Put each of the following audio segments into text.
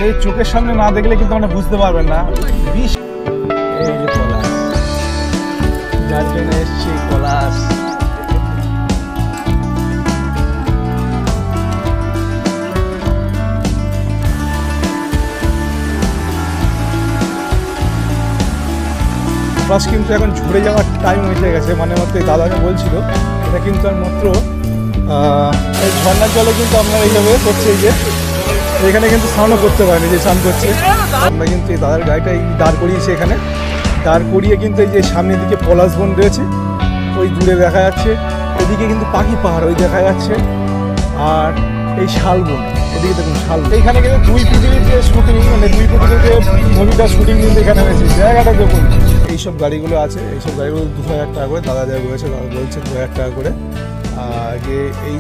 এই চোখের সামনে না দেখলে কিন্তু মানে বুঝতে পারবেন না। বিষ এই যে পলাশ, যার জন্য এসছি পলাশ। পলাশ কিন্তু এখন ঝরে যাওয়ার টাইম এসে গেছে, মানে মাত্র দাদাকে বলছিল এটা কিন্তু আর মাত্র এই ঝর্নার জলে কিন্তু আপনারা এইভাবে করছে, এই যে এখানে কিন্তু স্নানও করতে পারেনি, যে স্নান করছে। আমরা কিন্তু এই দাদার গাড়িটা দাঁড় করিয়েছি এখানে, দাঁড় করিয়ে কিন্তু এই যে সামনের দিকে পলাশ বন রয়েছে, ওই দূরে দেখা যাচ্ছে, এদিকে কিন্তু পাখি পাহাড় ওই দেখা যাচ্ছে, আর এই শালবন এদিকে দেখুন শালবন। এইখানে কিন্তু দুই পৃথিবীর যে শুটিং, মানে দুই পৃথিবীর যে মুভিটার শুটিং কিন্তু এখানে হয়েছে। জায়গাটা দেখুন, এইসব গাড়িগুলো আছে, এইসব গাড়িগুলো 2000 টাকা করে দাদা যা বলেছে, দাদা বলছে 2000 টাকা করে। যে এই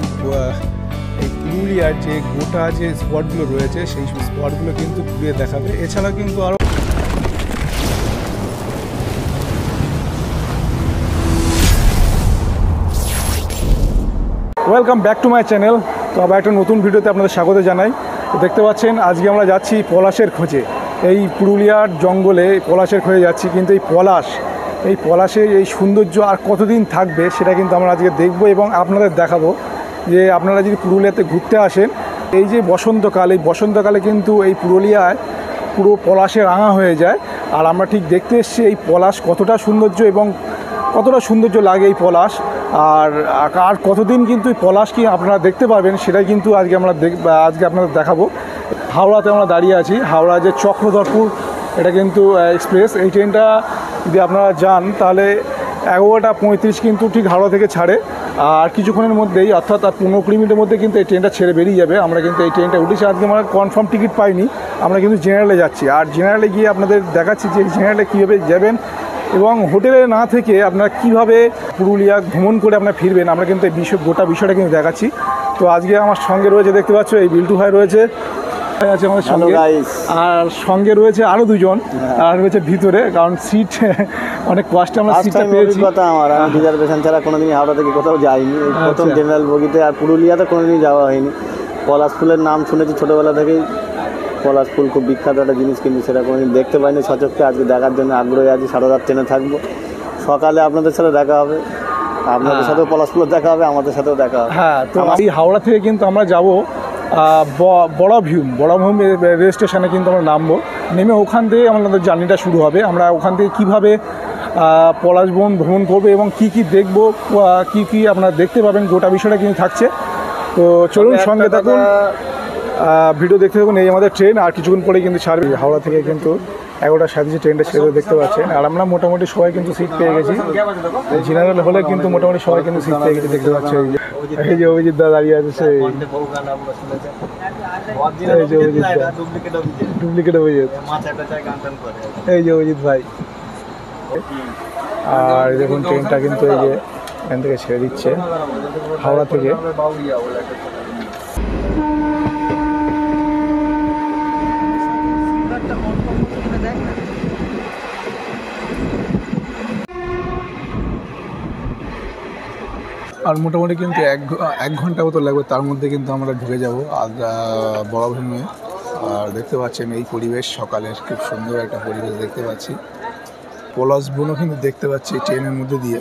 পুরুলিয়ার যে গোটা যে স্পটগুলো রয়েছে সেই স্পটগুলো কিন্তু ঘুরিয়ে দেখাবে। এছাড়া কিন্তু আরও welcome back to my channel. তো আবার একটা নতুন ভিডিওতে আপনাদের স্বাগত জানাই। তো দেখতে পাচ্ছেন আজকে আমরা যাচ্ছি পলাশের খোঁজে, এই পুরুলিয়ার জঙ্গলে পলাশের খোঁজে যাচ্ছি। কিন্তু এই পলাশের এই সৌন্দর্য আর কতদিন থাকবে সেটা কিন্তু আমরা আজকে দেখবো এবং আপনাদের দেখাবো। যে আপনারা যদি পুরুলিয়াতে ঘুরতে আসেন, এই যে বসন্তকাল, এই বসন্তকালে কিন্তু এই পুরুলিয়ায় পুরো পলাশে রাঙা হয়ে যায়। আর আমরা ঠিক দেখতে এসেছি এই পলাশ কতটা সৌন্দর্য এবং কতটা সৌন্দর্য লাগে এই পলাশ, আর কতদিন কিন্তু এই পলাশ কি আপনারা দেখতে পারবেন সেটাই কিন্তু আজকে আপনাদের দেখাবো। হাওড়াতে আমরা দাঁড়িয়ে আছি, হাওড়া যে চক্রধরপুর এটা কিন্তু এক্সপ্রেস, এই ট্রেনটা যদি আপনারা যান তাহলে 11:35 কিন্তু ঠিক হাওড়া থেকে ছাড়ে। আর কিছুক্ষণের মধ্যেই, অর্থাৎ 15-20 মিনিটের মধ্যে কিন্তু এই ট্রেনটা ছেড়ে বেরিয়ে যাবে। আমরা কিন্তু এই ট্রেনটা উঠেছি, আজকে আমরা কনফার্ম টিকিট পাইনি, আমরা কিন্তু জেনারেলে যাচ্ছি। আর জেনারেলে গিয়ে আপনাদের দেখাচ্ছি যে জেনারেলে কীভাবে যাবেন এবং হোটেলে না থেকে আপনারা কীভাবে পুরুলিয়া ভ্রমণ করে আপনারা ফিরবেন, আমরা কিন্তু এই গোটা বিষয়টা কিন্তু দেখাচ্ছি। তো আজকে আমার সঙ্গে রয়েছে, দেখতে পাচ্ছ এই বিল্টু ভাই রয়েছে আছে আমাদের সঙ্গে, আর সঙ্গে রয়েছে আরও দুজন, আর রয়েছে ভিতরে, কারণ সিট অনেক কষ্টে আমরা সিটটা পেয়েছি। আমার রিজার্ভেশন ছাড়া কোনোদিনই হাওড়া থেকে কোথাও যাইনি, প্রথম জেনারেল বগিতে। আর পুরুলিয়াতে কোনোদিনই যাওয়া হয়নি। পলাশ ফুলের নাম শুনেছি ছোটোবেলা থেকেই, পলাশ ফুল খুব বিখ্যাত একটা জিনিস, কিন্তু সেটা কোনোদিন দেখতে পাইনি সচক্ষে। আজকে দেখার জন্য আগ্রহী আছি, সারা রাত ট্রেনে থাকবো। সকালে আপনাদের সাথে দেখা হবে, আপনাদের সাথেও পলাশ ফুলের দেখা হবে, আমাদের সাথেও দেখা হবে। হ্যাঁ, তো এই হাওড়া থেকে কিন্তু আমরা যাব বড়াভীম রেল স্টেশনে কিন্তু আমরা নামবো। নেমে ওখান থেকে আমাদের জার্নিটা শুরু হবে। আমরা ওখান থেকে কীভাবে পলাশ বন ভ্রমণ করবো এবং কি দেখবো, কি আপনারা দেখতে পাবেন, গোটা বিষয়টা কিন্তু থাকছে। তো চলুন সঙ্গে থাকুন, ভিডিও দেখতে থাকুন। এই আমাদের ট্রেন আর কিছুক্ষণ পরে কিন্তু ছাড়বে। হাওড়া থেকে কিন্তু 11:37 ট্রেনটা ছেড়ে দেখতে পাচ্ছেন। আর আমরা মোটামুটি সবাই কিন্তু সিট পেয়ে গেছি, জেনারেল হলে কিন্তু মোটামুটি সবাই কিন্তু সিট পেয়ে গেছি, দেখতে পাচ্ছি। এই যে অভিজিৎ দা দাঁড়িয়ে আছে, সেই ডুপ্লিকেট অভিজিৎ, এই যে অভিজিৎ ভাই। আর দেখুন ট্রেনটা কিন্তু এই যে এখান থেকে ছেড়ে দিচ্ছে হাওড়া থেকে। আর মোটামুটি কিন্তু এক ঘন্টা মতো লাগবে, তার মধ্যে কিন্তু আমরা ঢুকে যাব বড়াভীমে। আর দেখতে পাচ্ছেন এই পরিবেশ, সকালের খুব সুন্দর একটা পরিবেশ দেখতে পাচ্ছি। পলাশ বনও কিন্তু দেখতে পাচ্ছি ট্রেনের মধ্যে দিয়ে।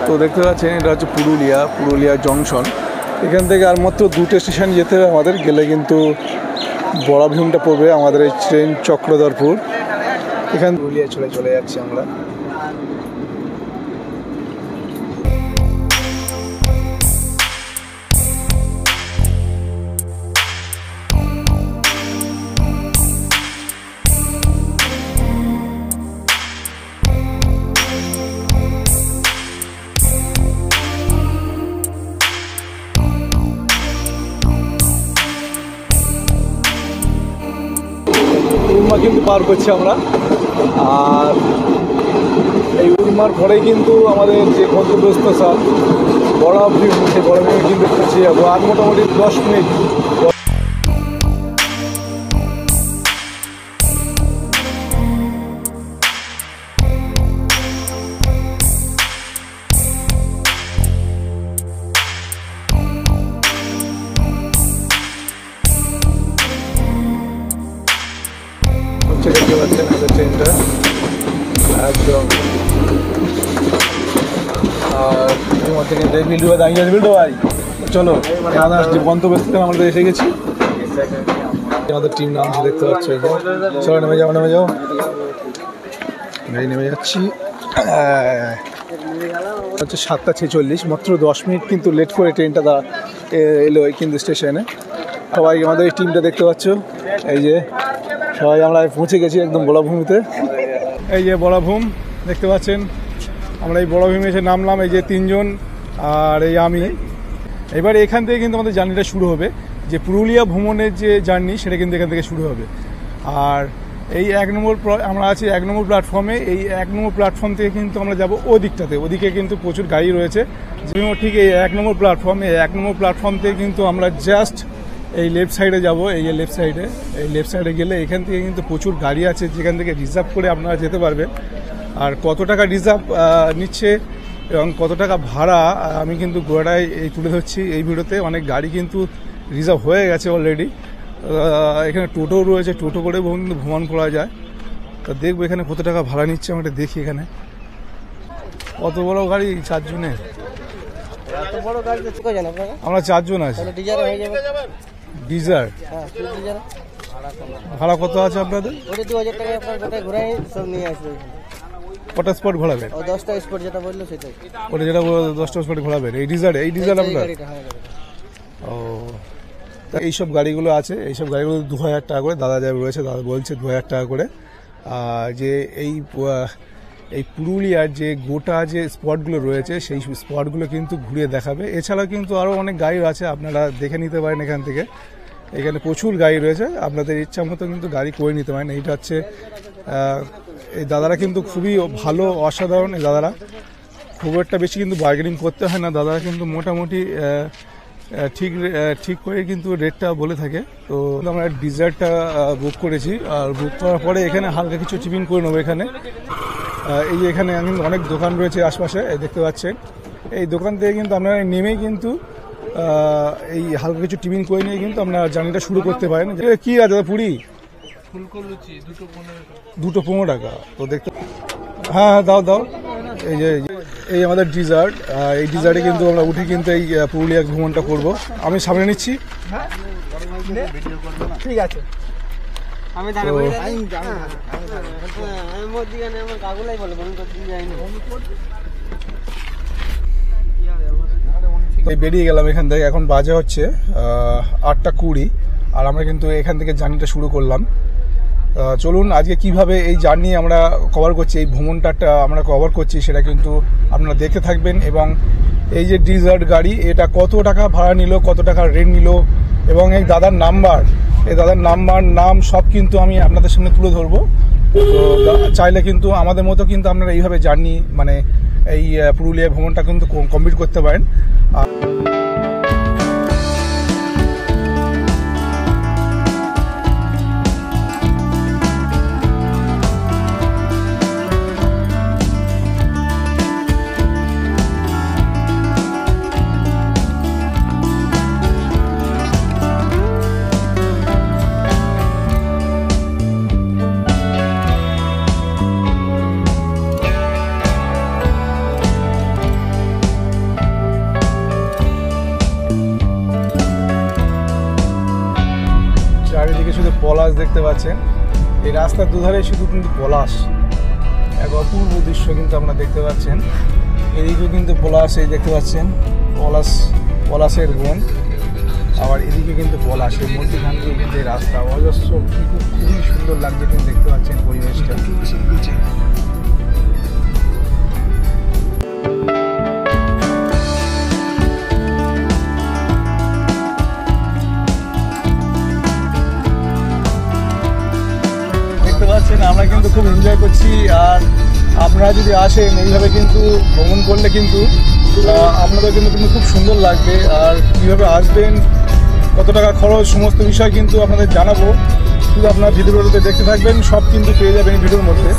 তো দেখতে পাচ্ছেন এটা হচ্ছে পুরুলিয়া জংশন। এখান থেকে আর মাত্র 2টে স্টেশন যেতে হবে আমাদের, গেলে কিন্তু বড়াভীমটা পড়বে আমাদের এই ট্রেন চক্রধরপুর। এখান পুরুলিয়া চলে যাচ্ছি আমরা। উড়মা কিন্তু পার করছি আমরা, আর এই উড়মার পরেই কিন্তু আমাদের যে গন্তব্যস্থল বড়াভীম, সেই বড়াভীমে কিন্তু পৌঁছে যাবো। আর মোটামুটি 10 মিনিট। হচ্ছে, দেখতে পাচ্ছেন আমাদের ট্রেনটা একদম। আর ইতিমধ্যে কিন্তু এই বিল্ডু দাঁড়িয়ে বিল্ডু ভাই চলো গন্তব্যস্থলে আমাদের এসে গেছি। আমাদের টিম নামছে দেখতে পাচ্ছ, এই যে চলো নেমে যাও নেমে যাও, নেমে যাচ্ছি। হচ্ছে 7:46, মাত্র 10 মিনিট কিন্তু লেট করে ট্রেনটা এলো কিন্তু স্টেশনে। সবাই আমাদের এই টিমটা দেখতে পাচ্ছ, এই যে সবাই আমরা পৌঁছে গেছি একদম বলাভূমিতে। এই যে বলাভূম দেখতে পাচ্ছেন, আমরা এই বলাভূমি এসে নামলাম, এই যে 3 জন আর এই আমি। এবার এখান থেকে কিন্তু আমাদের জার্নিটা শুরু হবে, যে পুরুলিয়া ভ্রমণের যে জার্নি সেটা কিন্তু এখান থেকে শুরু হবে। আর এই 1 নম্বর আমরা আছি 1 নম্বর প্ল্যাটফর্মে। এই 1 নম্বর প্ল্যাটফর্ম থেকে কিন্তু আমরা যাব ওদিকটাতে, ওদিকে কিন্তু প্রচুর গাড়ি রয়েছে। ঠিক এই 1 নম্বর প্ল্যাটফর্মে, 1 নম্বর প্ল্যাটফর্ম থেকে কিন্তু আমরা জাস্ট এই লেফট সাইডে যাব। এই যে লেফট সাইডে, এই লেফট সাইডে গেলে এখান থেকে কিন্তু প্রচুর গাড়ি আছে, যেখান থেকে রিজার্ভ করে আপনারা যেতে পারবেন। আর কত টাকা রিজার্ভ নিচ্ছে এবং কত টাকা ভাড়া আমি কিন্তু গোড়ায় এই তুলে ধরছি এই ভিডিওতে। অনেক গাড়ি কিন্তু রিজার্ভ হয়ে গেছে অলরেডি। এখানে টোটো রয়েছে, টোটো করে কিন্তু ভ্রমণ করা যায়। তা দেখবো এখানে কত টাকা ভাড়া নিচ্ছে, আমরা দেখি এখানে কত বড় গাড়ি, 4 জনের। আমরা 4 জন আছি। ডিজার ভাড়া কত আছে আপনাদের? কটা স্পট ঘোরাবেন? 10টা স্পট যেটা বললো সেটাই। ওটা যেটা 10টা স্পট ঘোরাবেন এই ডিজার আপনার? ও, এইসব গাড়িগুলো আছে, এইসব গাড়িগুলো 2000 টাকা করে দাদা যা রয়েছে, দাদা বলছে 2000 টাকা করে। যে এই পুরুলিয়ার যে গোটা যে স্পটগুলো রয়েছে সেই স্পটগুলো কিন্তু ঘুরিয়ে দেখাবে। এছাড়াও কিন্তু আরও অনেক গাড়ি আছে, আপনারা দেখে নিতে পারেন এখান থেকে। এখানে প্রচুর গাড়ি রয়েছে, আপনাদের ইচ্ছা মতো কিন্তু গাড়ি করে নিতে পারেন। এইটা হচ্ছে এই দাদারা কিন্তু খুবই ভালো, অসাধারণ। এই দাদারা খুব একটা বেশি কিন্তু বার্গেনিং করতে হয় না, দাদারা কিন্তু মোটামুটি ঠিক করে কিন্তু রেটটা বলে থাকে। তো আমরা ডিজার্টটা বুক করেছি, আর বুক করার পরে এখানে হালকা কিছু টিফিন করে নেবো। এখানে এই যে এখানে কিন্তু অনেক দোকান রয়েছে আশপাশে, দেখতে পাচ্ছেন। এই দোকান থেকে কিন্তু আপনারা নেমেই কিন্তু এই হালকা কিছু টিফিন করে নিয়ে কিন্তু আপনারা জার্নিটা শুরু করতে পারেন। কি আছে দাদা? পুরি 215 টাকা। তো দেখতে, হ্যাঁ দাও দাও। এই যে এই আমাদের ডিজার্ট, এই ডিজার্টে কিন্তু আমরা উঠে কিন্তু এই পুরুলিয়া ভ্রমণটা করব। আমি সামনে নিচ্ছি, ঠিক আছে। আমি বেরিয়ে গেলাম এখান থেকে। এখন বাজে হচ্ছে 8:20, আর আমরা কিন্তু এখান থেকে জার্নিটা শুরু করলাম। চলুন আজকে কিভাবে এই জার্নি আমরা কভার করছি, এই ভ্রমণটা আমরা কভার করছি, সেটা কিন্তু আপনারা দেখতে থাকবেন। এবং এই যে ডিজার্ট গাড়ি, এটা কত টাকা ভাড়া নিল, কত টাকা রেন্ট নিল, এবং এই দাদার নাম্বার, এই দাদার নাম সব কিন্তু আমি আপনাদের সামনে তুলে ধরবো। তো চাইলে কিন্তু আমাদের মতো কিন্তু আপনারা এইভাবে জার্নি, মানে এই পুরুলিয়া ভ্রমণটা কিন্তু কমপ্লিট করতে পারেন। চারিদিকে শুধু পলাশ দেখতে পাচ্ছেন, এই রাস্তার দুধারে শুধু কিন্তু পলাশ, এক অপূর্ব দৃশ্য কিন্তু আপনারা দেখতে পাচ্ছেন। এদিকেও কিন্তু পলাশ, এই দেখতে পাচ্ছেন পলাশের বন, আবার এদিকে কিন্তু পলাশের মধ্যখান দিয়ে কিন্তু এই রাস্তা অজস্র, খুবই সুন্দর লাগছে কিন্তু দেখতে পাচ্ছেন পরিবেশটা। আমরা কিন্তু খুব এনজয় করছি। আর আপনারা যদি আসেন এইভাবে কিন্তু ভ্রমণ করলে কিন্তু আপনাদের কিন্তু খুব সুন্দর লাগবে। আর কীভাবে আসবেন, কত টাকা খরচ, সমস্ত বিষয় কিন্তু আপনাদের জানাবো। শুধু আপনারা ভিডিওতে দেখতে থাকবেন, সব কিন্তু পেয়ে যাবেন এই ভিডিওর মধ্যে।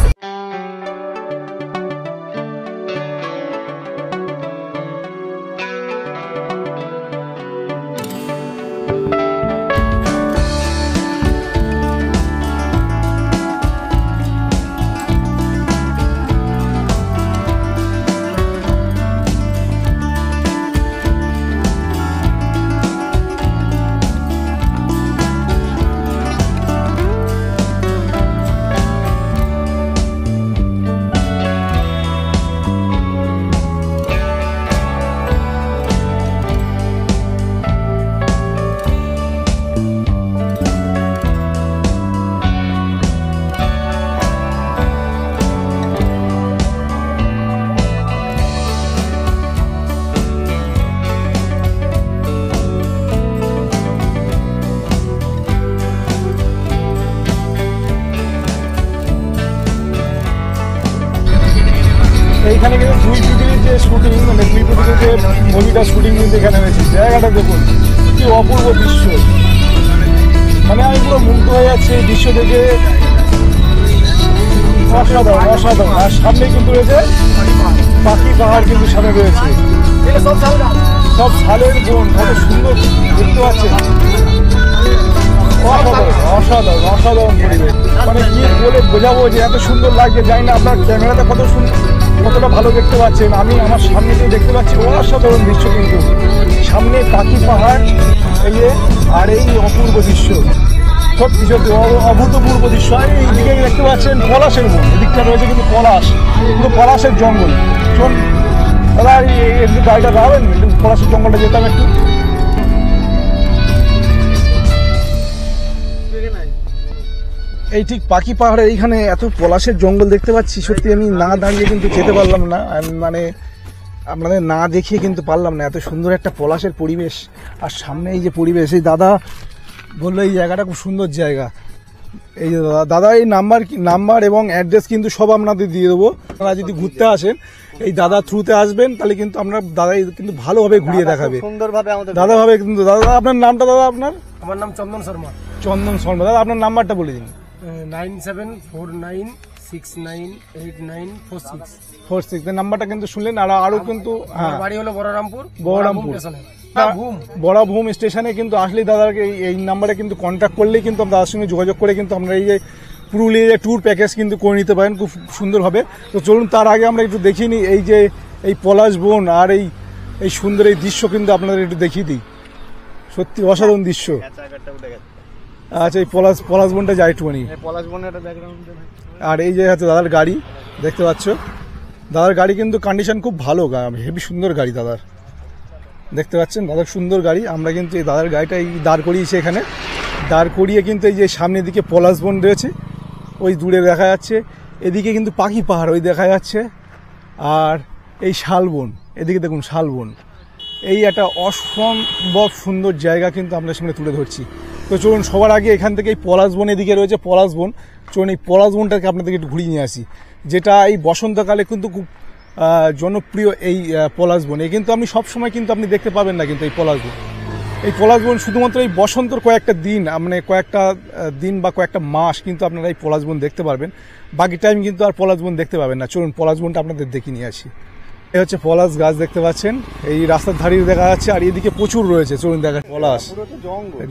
যে শুটিং মানে দুই পুরুলিয়া যে মুভিটা শুটিং কিন্তু এখানে হয়েছে। জায়গাটা দেখুন কি অপূর্ব দৃশ্য, মানে আমি পুরো মুগ্ধ হয়ে যাচ্ছি এই দৃশ্য দেখে। অসাধারণ অসাধারণ। আর সামনে কিন্তু রয়েছে পাখি পাহাড়, কিন্তু সামনে রয়েছে সব শালের বন, কত সুন্দর দেখতে পাচ্ছেন। অসাধারণ অসাধারণ অসাধারণ পরিবেশ, মানে কি বলে বোঝাবো যে এত সুন্দর লাগছে। জানি না আপনার ক্যামেরাতে কত সুন্দর, কতটা ভালো দেখতে পাচ্ছেন। আমি আমার সামনে দিয়ে দেখতে পাচ্ছি অসাধারণ দৃশ্য, কিন্তু সামনে পাখি পাহাড় এই যে, আর এই অপূর্ব দৃশ্য, সত্যি সত্যি অভূতপূর্ব দৃশ্য। আর এই দিকে দেখতে পাচ্ছেন পলাশের বন, এদিকটা রয়েছে কিন্তু পলাশ, পুরো পলাশের জঙ্গল। শোন দাদা, একটু গাড়িটা দাঁড়াবেন, একটু পলাশের জঙ্গলটা যেতাম একটু। এই ঠিক পাখি পাহাড়ের এইখানে এত পলাশের জঙ্গল দেখতে পাচ্ছি, সত্যি আমি না দাঁড়িয়ে কিন্তু যেতে পারলাম না। আমি মানে আপনাদের না দেখিয়ে কিন্তু পারলাম না, এত সুন্দর একটা পলাশের পরিবেশ। আর সামনে এই যে পরিবেশ, এই দাদা বললো এই জায়গাটা খুব সুন্দর জায়গা। এই যে দাদা এই নাম্বার এবং অ্যাড্রেস কিন্তু সব আপনাদের দিয়ে দেবো। আপনারা যদি ঘুরতে আসেন এই দাদা থ্রুতে আসবেন, তাহলে কিন্তু আমরা দাদা কিন্তু ভালোভাবে ঘুরিয়ে দেখাবে সুন্দরভাবে আমাদের দাদা ভাবে কিন্তু। দাদা আপনার নামটা দাদা? আপনার? আমার নাম চন্দন শর্মা। চন্দন শর্মা। দাদা আপনার নাম্বারটা বলে দিন। 9749698946। এই নাম্বারটা কিন্তু শুনলেন। আর আরো কিন্তু হ্যাঁ, বাড়ি হলো বড়রামপুর। বহরমপুর বড়াভূম স্টেশনে কিন্তু আসলেই দাদাকে এই নাম্বারে কিন্তু কন্ট্যাক্ট করলেই কিন্তু দাদার সঙ্গে যোগাযোগ করে কিন্তু আমরা এই যে পুরুলিয়া যে ট্যুর প্যাকেজ কিন্তু করে নিতে পারেন খুব সুন্দরভাবে। তো চলুন তার আগে আমরা একটু দেখিয়ে নিই এই যে এই পলাশ বন আর এই সুন্দর এই দৃশ্য কিন্তু আপনাদের একটু দেখিয়ে দিই। সত্যি অসাধারণ দৃশ্য। আচ্ছা, এই পলাশ বনটা যায় একটুখানি। পলাশ বনের একটা ব্যাকগ্রাউন্ড। আর এই যে হচ্ছে দাদার গাড়ি দেখতে পাচ্ছ, দাদার গাড়ি কিন্তু কন্ডিশন খুব ভালো, হেভি সুন্দর গাড়ি দাদার। দেখতে পাচ্ছেন দাদার সুন্দর গাড়ি। আমরা কিন্তু এই দাদার গাড়িটা এই দাঁড় করিয়েছি এখানে, দাঁড় করিয়ে কিন্তু এই যে সামনের দিকে পলাশ বন রয়েছে, ওই দূরে দেখা যাচ্ছে। এদিকে কিন্তু পাখি পাহাড় ওই দেখা যাচ্ছে। আর এই শালবন, এদিকে দেখুন শালবন। এই একটা অসম্ভব সুন্দর জায়গা কিন্তু আপনাদের সামনে তুলে ধরছি। তো চলুন সবার আগে এখান থেকে এই পলাশ বন, এদিকে রয়েছে পলাশ বন, চলুন এই পলাশ বনটাকে আপনাদেরকে একটু ঘুরিয়ে নিয়ে আসি, যেটা এই বসন্তকালে কিন্তু খুব জনপ্রিয় এই পলাশ বন। এ কিন্তু আপনি সবসময় কিন্তু আপনি দেখতে পাবেন না কিন্তু এই পলাশ বন। এই পলাশ বন শুধুমাত্র এই বসন্তর কয়েকটা দিন, মানে কয়েকটা দিন বা কয়েকটা মাস কিন্তু আপনারা এই পলাশ বন দেখতে পারবেন, বাকি টাইম কিন্তু আর পলাশ বন দেখতে পাবেন না। চলুন পলাশ বনটা আপনাদের দেখে নিয়ে আসি। এই হচ্ছে পলাশ গাছ দেখতে পাচ্ছেন, এই রাস্তার ধারেই দেখা যাচ্ছে। আর এদিকে প্রচুর রয়েছে, চলুন দেখা। পলাশ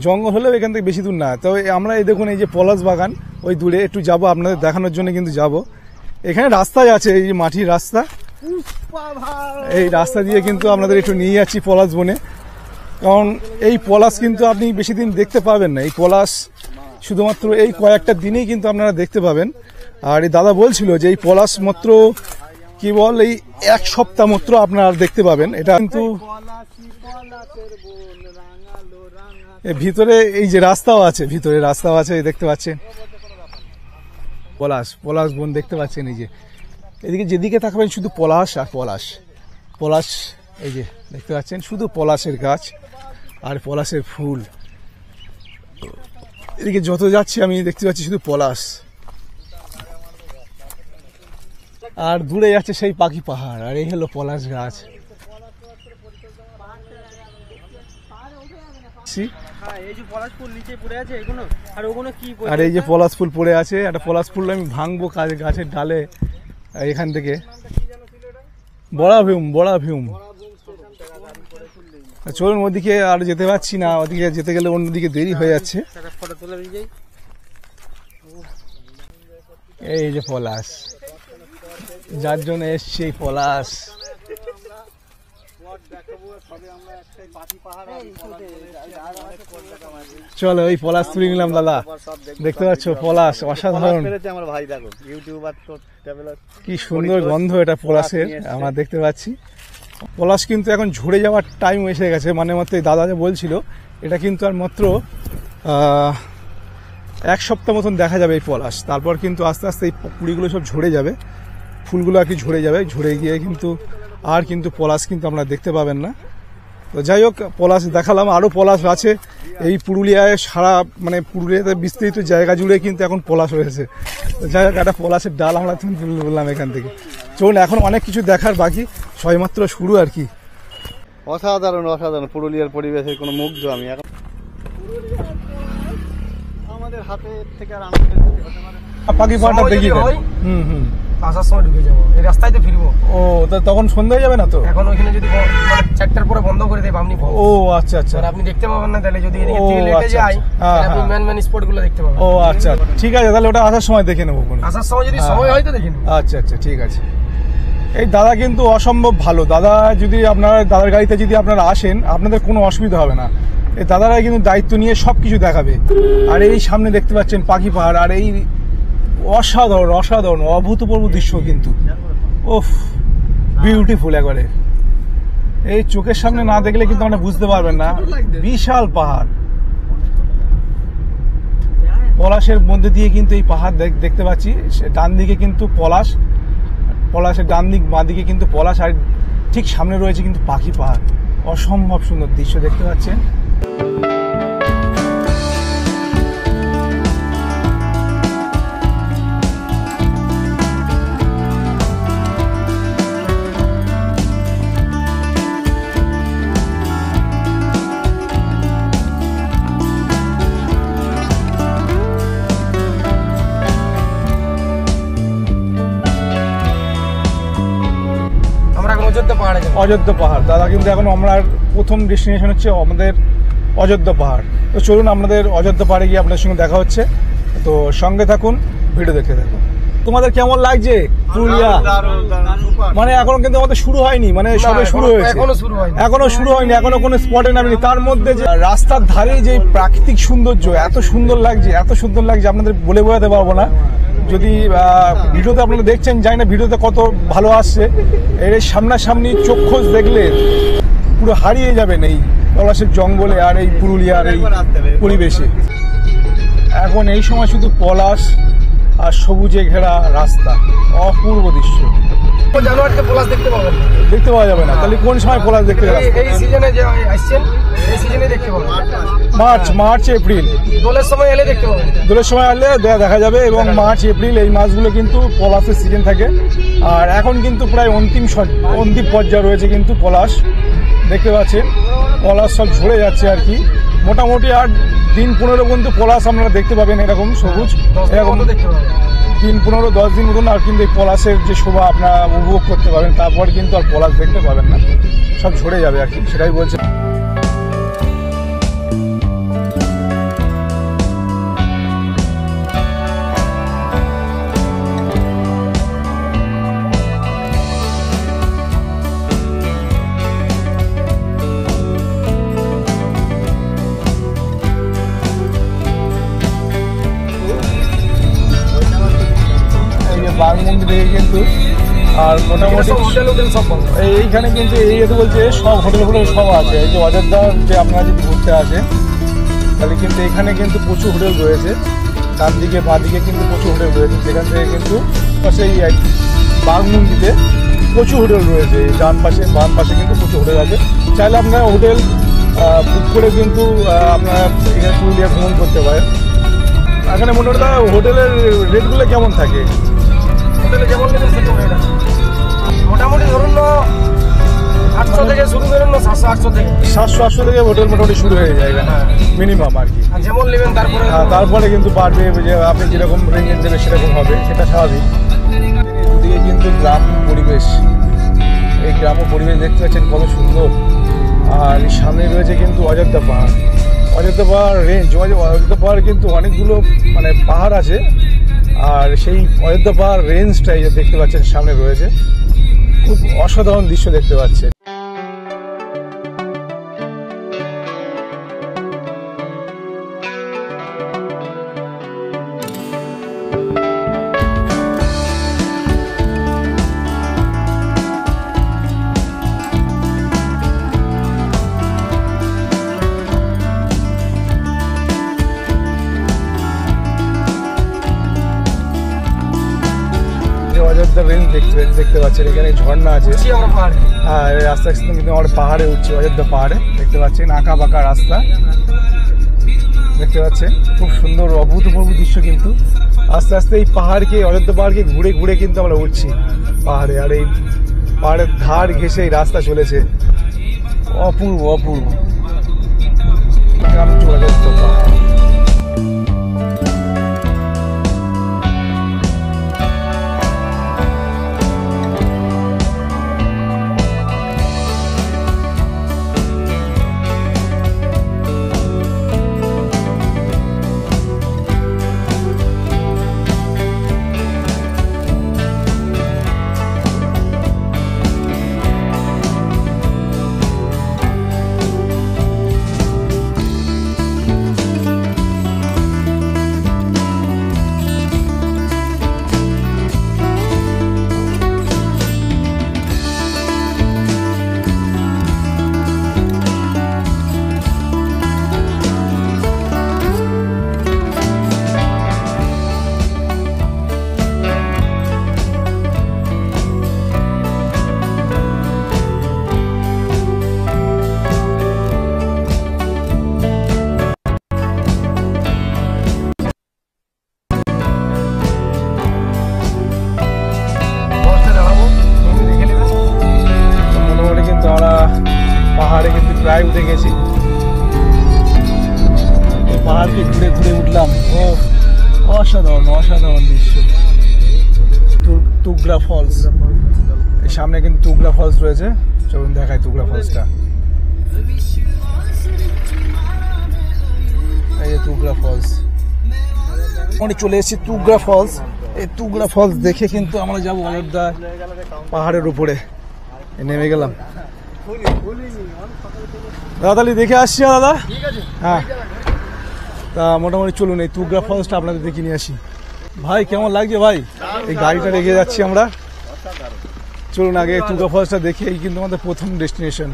জঙ্গল হলেও এখান থেকে বেশি দূর না। তবে আমরা এই দেখুন এই যে পলাশ বাগান ওই দূরে একটু যাবো আপনাদের দেখানোর জন্য কিন্তু যাব। এখানে রাস্তায় আছে, এই যে মাটির রাস্তা, এই রাস্তা দিয়ে কিন্তু আপনাদের একটু নিয়ে যাচ্ছি পলাশ বনে। কারণ এই পলাশ কিন্তু আপনি বেশি দিন দেখতে পাবেন না, এই পলাশ শুধুমাত্র এই কয়েকটা দিনেই কিন্তু আপনারা দেখতে পাবেন। আর এই দাদা বলছিল যে এই পলাশ মাত্র কেবল এই এক সপ্তাহ মাত্র আপনারা দেখতে পাবেন। এটা কিন্তু ভিতরে এই যে রাস্তাও আছে, ভিতরে রাস্তাও আছে দেখতে পাচ্ছেন। পলাশ বন দেখতে পাচ্ছেন, এই যে এদিকে যেদিকে তাকাবেন শুধু পলাশ আর পলাশ। এই যে দেখতে পাচ্ছেন শুধু পলাশের গাছ আর পলাশের ফুল। এদিকে যত যাচ্ছি আমি দেখতে পাচ্ছি শুধু পলাশ, আর দূরে যাচ্ছে সেই পাখি পাহাড়। আর এই হলো পলাশ গাছ। আর এই যে পলাশ ফুল পড়ে আছে, একটা পলাশ ফুল আমি ভাঙবো গাছের ডালে এখান থেকে। বড়া ভিউম। চলুন ওদিকে আর যেতে পারছি না, ওদিকে যেতে গেলে অন্যদিকে দেরি হয়ে যাচ্ছে। এই যে পলাশ, যার জন্য এসছে এই পলাশ। চলো ওই পলাশ তুলে নিলাম দাদা। দেখতে পাচ্ছ পলাশ অসাধারণ, কি সুন্দর গন্ধ এটা পলাশের আমরা দেখতে পাচ্ছি। পলাশ কিন্তু এখন ঝরে যাওয়ার টাইম এসে গেছে, মানে মাত্র দাদা যে বলছিল এটা কিন্তু আর মাত্র এক সপ্তাহ মতন দেখা যাবে এই পলাশ। তারপর কিন্তু আস্তে আস্তে এই কুড়িগুলো সব ঝরে যাবে, ফুলগুলো আর কি ঝরে যাবে, ঝরে গিয়ে কিন্তু আর কিন্তু পলাশ কিন্তু আমরা দেখতে পাবেন না। তো যাই হোক পলাশ দেখালাম, আরও পলাশ আছে এই পুরুলিয়ায়, সারা মানে পুরুলিয়াতে বিস্তৃত জায়গা জুড়ে কিন্তু এখন পলাশ হয়েছে। যাই হোক একটা পলাশের ডাল আমরা তুলে বললাম এখান থেকে। চলুন এখন অনেক কিছু দেখার বাকি, সবেমাত্র শুরু আর কি। অসাধারণ অসাধারণ পুরুলিয়ার পরিবেশে কোনো মুগ্ধ আমি এখন। আমাদের হাতে থেকে আর আনন্দের কিছু হতে পারে না। পাখি পাহাড়টা সময় দেখি যদি হয়, হুম আসার সময় ঢুকে যাবো, এই রাস্তায় তো ফিরবো। ও তখন সন্ধ্যা হয়ে যাবে না তো? এখন ওইখানে যদি 4টার পরে বন্ধ করে দেয় বামনি ও আচ্ছা আচ্ছা, আর আপনি দেখতে পাবেন না। তাহলে যদি এদিকে ও, থেকে লেটে আচ্ছা, যায় আচ্ছা। তাহলে আপনি হ্যাঁ, মেন স্পট গুলো দেখতে পাবেন। ও আচ্ছা ঠিক আছে, তাহলে ওটা আসার সময় দেখে নেবো। আসার সময় যদি হ্যাঁ। সময় হয় তো দেখে নেবো। আচ্ছা ঠিক আছে। এই দাদা কিন্তু অসম্ভব ভালো দাদা। যদি আপনারা দাদার গাড়িতে যদি আপনারা আসেন, আপনাদের কোনো অসুবিধা হবে না। এই দাদারাই কিন্তু দায়িত্ব নিয়ে সব কিছু দেখাবে। আর এই সামনে দেখতে পাচ্ছেন পাখি পাহাড়, আর এই অসাধারণ অসাধারণ অভূতপূর্ব দৃশ্য কিন্তু। ওফ, বিউটিফুল একবারে। এই চোখের সামনে না দেখলে কিন্তু আপনি বুঝতে পারবেন না। বিশাল পাহাড়, পলাশের মধ্যে দিয়ে কিন্তু এই পাহাড় দেখতে পাচ্ছি। ডান দিকে কিন্তু পলাশের ডান দিক বাঁ দিকে কিন্তু পলাশ, আর ঠিক সামনে রয়েছে কিন্তু পাখি পাহাড়। অসম্ভব সুন্দর দৃশ্য দেখতে পাচ্ছেন। অযোধ্যা পাহাড় দাদা, কিন্তু এখন আমরা প্রথম ডেস্টিনেশন হচ্ছে আমাদের অযোধ্যা পাহাড়। তো চলুন আমাদের অযোধ্যা পাহাড়ে গিয়ে আপনাদের সঙ্গে দেখা হচ্ছে। তো সঙ্গে থাকুন, ভিডিও দেখতে থাকুন। তোমাদের কেমন লাগছে পুরুলিয়া? মানে এখনো কিন্তু আমাদের শুরু হয়নি, মানে সবে শুরু হয়েছে, এখনো শুরু হয়নি, এখনো কোনো স্পটে নামিনি। তার মধ্যে যে রাস্তার ধারে যে প্রাকৃতিক সৌন্দর্য এত সুন্দর লাগছে আপনাদের বলে বোঝাতে পারবো না। যদি ভিডিওতে আপনারা দেখছেন, জানি না ভিডিওতে কত ভালো আসছে। এর সামনাসামনি চক্ষুষ দেখলে পুরো হারিয়ে যাবেন এই পলাশের জঙ্গলে আর এই পুরুলিয়ার এই পরিবেশে। এখন এই সময় শুধু পলাশ আর সবুজে ঘেরা রাস্তা, অপূর্ব দৃশ্য। জানুয়ারিতে পলাশ দেখতে পাবেন, দেখতে পাওয়া যাবে না। তাহলে কোন সময় পলাশ দেখতে পাবেন? এই সিজনে যে আসছেন, এই সিজনে দেখতে পাবেন। মার্চ এপ্রিল দোলের সময় এলে দেখতে পাবেন। দোলের সময় আসলে দেখা যাবে। এবং মার্চ এপ্রিল এই মাসগুলো কিন্তু পলাশের সিজন থাকে। আর এখন কিন্তু প্রায় অন্তিম পর্যায়ে রয়েছে কিন্তু পলাশ। দেখতে পাচ্ছেন পলাশ সব ঝরে যাচ্ছে আর কি। মোটামুটি আর দিন 15 কিন্তু পলাশ আপনারা দেখতে পাবেন এরকম সবুজ, এরকম দেখতে পাবেন। দিন 15-10 দিন মতন আর কিন্তু এই পলাশের যে শোভা আপনারা উপভোগ করতে পারবেন। তারপর কিন্তু আর পলাশ দেখতে পাবেন না, সব ঝরে যাবে আর কি, সেটাই বলছে। বাঘমুন্ডি থেকে কিন্তু, আর মোটামুটি এইখানে কিন্তু এই যেহেতু বলছে সব হোটেল সব আছে। এই যে অযোধ্যার যে আপনারা যদি ঘুরতে আসেন, তাহলে কিন্তু এখানে কিন্তু প্রচুর হোটেল রয়েছে। ডান দিকে বাঁ দিকে কিন্তু প্রচুর হোটেল রয়েছে। সেখান থেকে কিন্তু সেই বাঘমুন্ডিতে প্রচুর হোটেল রয়েছে। এই ডান পাশে বাম পাশে কিন্তু প্রচুর হোটেল আছে। চাইলে আপনারা হোটেল বুক করে কিন্তু আপনারা এখানে পুরুলিয়া ভ্রমণ করতে পারেন। এখানে মোটামুটি হোটেলের রেটগুলো কেমন থাকে? মোটামুটি ধরুন 800 থেকে শুরু করুন, 700-800 থেকে 700-800 থেকে হোটেল মোটামুটি শুরু হয়ে যায় মিনিমাম আর কি। যেমন নেবেন তারপরে কিন্তু বাড়বে, যে আপনি যেরকম রেঞ্জের দেবে সেরকম হবে, সেটা স্বাভাবিক। দুদিকে কিন্তু গ্রাম পরিবেশ, এই গ্রাম পরিবেশ দেখতে পাচ্ছেন কত সুন্দর। আর সামনে রয়েছে কিন্তু অযোধ্যা পাহাড়, অযোধ্যা পাহাড় রেঞ্জ। অযোধ্যা পাহাড় কিন্তু অনেকগুলো মানে পাহাড় আছে, আর সেই অযোধ্যা পাহাড় রেঞ্জটাই দেখতে পাচ্ছেন সামনে রয়েছে। খুব অসাধারণ দৃশ্য দেখতে পাচ্ছেন। অযোধ্যা রেঞ্জ দেখতে পাচ্ছেন, এখানে ঝর্ণা আছে। আর আস্তে আস্তে কিন্তু আমরা পাহাড়ে উঠছি, অযোধ্যা পাহাড়ে দেখতে পাচ্ছেন আঁকা বাঁকা রাস্তা দেখতে পাচ্ছেন। খুব সুন্দর অভূতপূর্ব দৃশ্য কিন্তু। আস্তে আস্তে এই পাহাড়কে, অযোধ্যা পাহাড়কে ঘুরে ঘুরে কিন্তু আমরা উঠছি পাহাড়ে। আর এই পাহাড়ের ধার ঘেঁষে এই রাস্তা চলেছে, অপূর্ব অপূর্ব। আমি চলে যাচ্ছি পাহাড়। পাহাড়ে কিন্তু প্রায় উঠে গেছি, পাহাড়কে ঘুরে ঘুরে উঠলাম। ও অসাধারণ অসাধারণ দৃশ্য। তুগরা ফলস, এই সামনে কিন্তু তুগরা ফলস রয়েছে, চলুন দেখাই তুগরা ফলসটা। এই যে তুগরা ফলস, আমরা চলে এসেছি তুগরা ফলস। এই তুগরা ফলস দেখে কিন্তু আমরা যাবো অযোধ্যা পাহাড়ের উপরে। নেমে গেলাম দাদা, দেখে আসছি দাদা। হ্যাঁ, তা মোটামুটি চলুন এই তুগরা ফলসটা আপনাদের দেখে নিয়ে আসি। ভাই কেমন লাগছে ভাই? এই গাড়িটা রেখে যাচ্ছি আমরা, চলুন আগে তুগরা ফলসটা দেখে। এই কিন্তু আমাদের প্রথম ডেস্টিনেশন।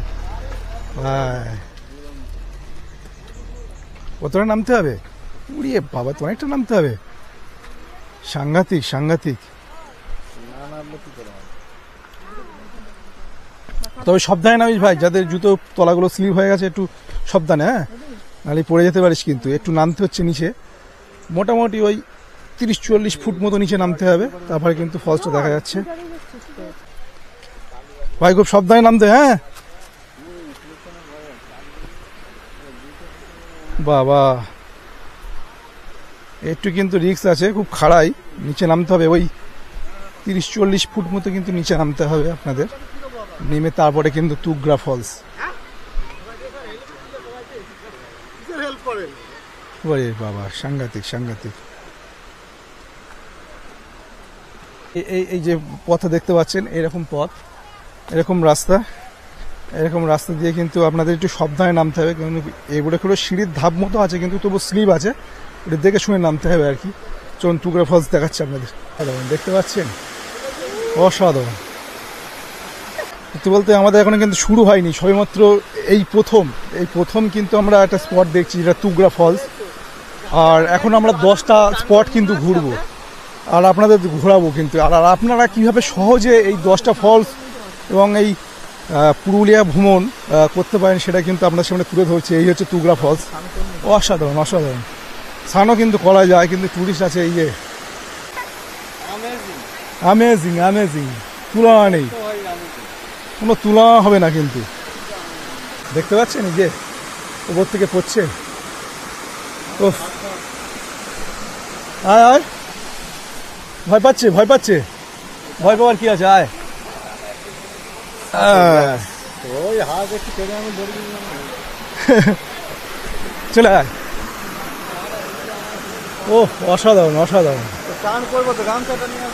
কতটা নামতে হবে? উড়িয়ে বাবা, তো অনেকটা নামতে হবে। সাংঘাতিক সাংঘাতিক। তবে সাবধানে নামিস ভাই, যাদের জুতো তলাগুলো স্লিপ হয়ে গেছে একটু সাবধানে, হ্যাঁ, নাহলে পড়ে যেতে পারিস কিন্তু। একটু নামতে হচ্ছে নিচে, মোটামুটি ওই 30-40 ফুট মতো নিচে নামতে হবে, তারপরে কিন্তু ফলসটা দেখা যাচ্ছে। ভাই খুব সাবধানে নামতে, হ্যাঁ। বাবা একটু কিন্তু রিস্ক আছে, খুব খাড়াই, নিচে নামতে হবে। ওই 30-40 ফুট মতো কিন্তু নিচে নামতে হবে আপনাদের, নেমে তারপরে কিন্তু তুগরা ফলস। বাবা সাংঘাতিক সাংঘাতিক। এই যে পথ দেখতে পাচ্ছেন, এরকম পথ, এরকম রাস্তা, এরকম রাস্তা দিয়ে কিন্তু আপনাদের একটু সাবধানে নামতে হবে, কারণ এগুলো কোনো সিঁড়ির ধাপ মতো আছে কিন্তু তবু স্লিপ আছে, এটা দেখে শুনে নামতে হবে আর কি। চলুন তুগরা ফলস দেখাচ্ছে আপনাদের। দেখতে পাচ্ছেন, অসাধারণ। সত্যি বলতে আমাদের এখনো কিন্তু শুরু হয়নি, সবেমাত্র এই প্রথম কিন্তু আমরা একটা স্পট দেখছি, যেটা তুগরা ফলস। আর এখন আমরা 10টা স্পট কিন্তু ঘুরবো আর আপনাদের ঘোরাবো কিন্তু। আর আপনারা কীভাবে সহজে এই 10টা ফলস এবং এই পুরুলিয়া ভ্রমণ করতে পারেন সেটা কিন্তু আপনার সামনে তুলে ধরছে। এই হচ্ছে তুগরা ফলস, অসাধারণ অসাধারণ। স্নানও কিন্তু করা যায়, কিন্তু টুরিস্ট আছে। এই যে অ্যামেজিং অ্যামেজিং, তুলনা নেই, কোনো তুলনা হবে না কিন্তু। দেখতে পাচ্ছেন এই যে উপর থেকে পড়ছে। ওহ, আয় আয়, ভয় পাচ্ছে ভয় পাচ্ছে, ভয় পাওয়ার কি আছে, আয়। চলে আয়। ও অসাধারণ অসাধারণ। স্নান করবো তো, গামছাটা নিয়ে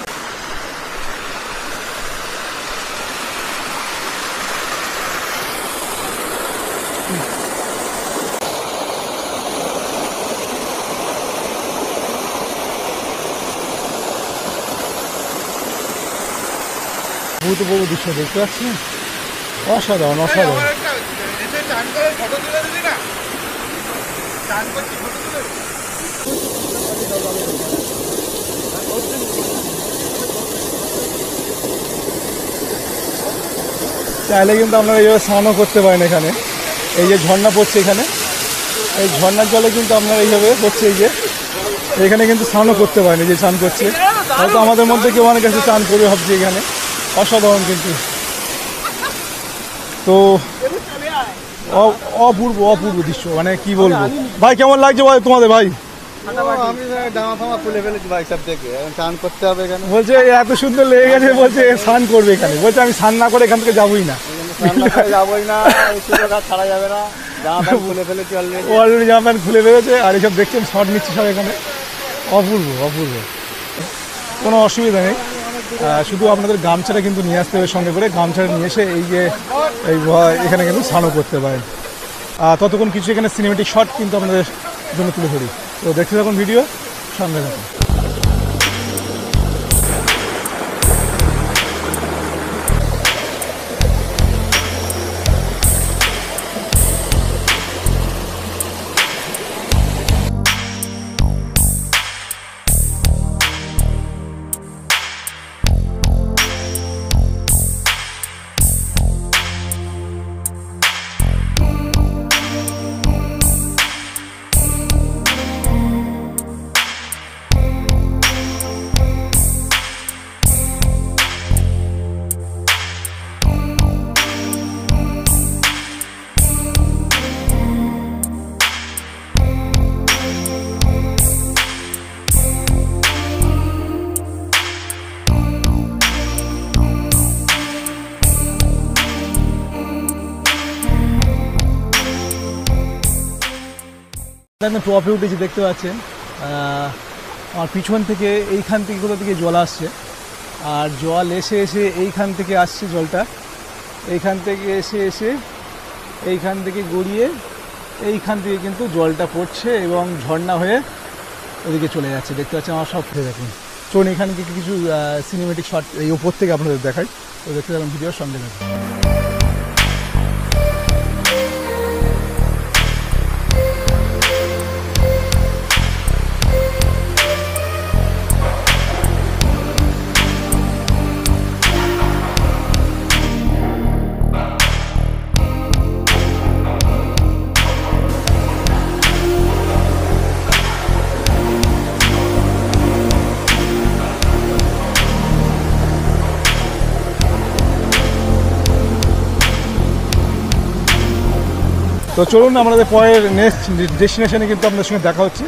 ভূতপূর্ব দৃশ্য দেখতে পাচ্ছেন, অসাধারণ অসাধারণ। চাইলে কিন্তু আপনারা এইভাবে স্নানও করতে পারেন এখানে। এই যে ঝর্ণা পড়ছে এখানে, এই ঝর্ণার জলে কিন্তু আপনারা এইভাবে পড়ছে, এই যে এখানে কিন্তু স্নানও করতে পারেন। এই যে স্নান করছে, হয়তো আমাদের মধ্যে কেউ অনেক কাছে স্নান করবে ভাবছি এখানে। অসাধারণ কিন্তু তো অপূর্ব অপূর্ব দৃশ্য, মানে কি বলবো ভাই, কেমন লাগছে ভাই তোমাদের? ভাই আমি জামা ফামা খুলে ফেলেছি ভাই সব থেকে, এখন স্নান করতে হবে এখানে। বলছে এত সুন্দর লেগে গেছে, বলছে স্নান করবে এখানে, বলছে আমি স্নান না করে এখান থেকে যাবোই না, যাবোই না, এই সুযোগ আর ছাড়া যাবে না। জামা প্যান্ট খুলে ফেলেছি অলরেডি। অলরেডি জামা প্যান্ট খুলে ফেলেছে, আর এইসব দেখছেন শর্ট নিচ্ছে সব এখানে। অপূর্ব অপূর্ব, কোনো অসুবিধা নেই। শুধু আপনাদের গামছাটা কিন্তু নিয়ে আসতে হবে সঙ্গে করে, গামছাটা নিয়ে এসে এই যে এখানে কিন্তু স্নানও করতে পারেন। ততক্ষণ কিছু এখানে সিনেমেটিক শট কিন্তু আপনাদের জন্য তুলে ধরি। তো দেখতে থাকুন ভিডিও, সঙ্গে থাকুন। একদম টপে উঠেছি, দেখতে পাচ্ছেন আমার পিছন থেকে এইখান থেকে কোথা থেকে জল আসছে, আর জল এসে এসে এইখান থেকে আসছে জলটা, এইখান থেকে এসে এসে এইখান থেকে গড়িয়ে এইখান থেকে কিন্তু জলটা পড়ছে এবং ঝর্ণা হয়ে ওদিকে চলে যাচ্ছে। দেখতে পাচ্ছেন আমার সব ফেলে দেখুন। চলুন এখানে কিছু সিনেমেটিক শট এই উপর থেকে আপনাদের দেখাই, তো দেখতে থাকুন ভিডিওর সঙ্গে দেখুন। তো চলুন আমাদের পরের নেক্সট ডেস্টিনেশনে কিন্তু আপনাদের সঙ্গে দেখা হচ্ছে।